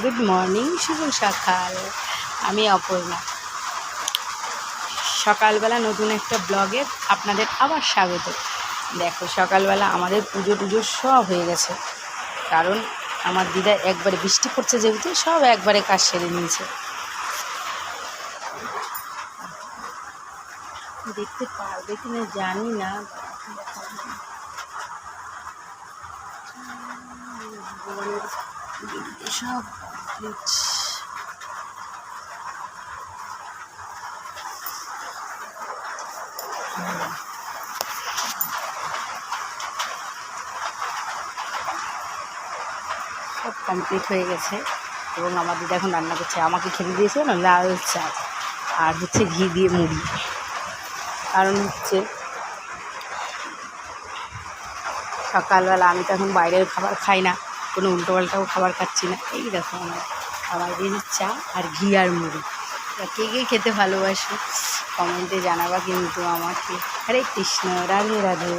Good morning, শুভ সকাল। আমি অপর্ণা। সকালবেলা নতুন একটা ব্লগে আপনাদের আবার স্বাগত। দেখো, সকালবেলা আমাদের পুজো টুজো সব হয়ে গেছে, কারণ আমার দিদা একবারে বৃষ্টি পড়ছে যেহেতু সব একবারে কাজ সেরে নিয়েছে। দেখতে পারবে কিনা জানি না, সব সব কমপ্লিট হয়ে গেছে এবং আমার দিদা এখন রান্না করছে। আমাকে খেতে দিয়েছে না লাল চা আর হচ্ছে ঘি দিয়ে মুড়ি। কারণ হচ্ছে সকালবেলা আমি তো এখন বাইরের খাবার খাই না, কোনো উল্টোপাল্টাও খাবার খাচ্ছি না। এই দেখো আমার দিনের চা আর ঘি আর মুড়ি। কে কে খেতে ভালোবাসো কমেন্টে জানাবা কিন্তু আমাকে। হরে কৃষ্ণ, রাধে রাধে।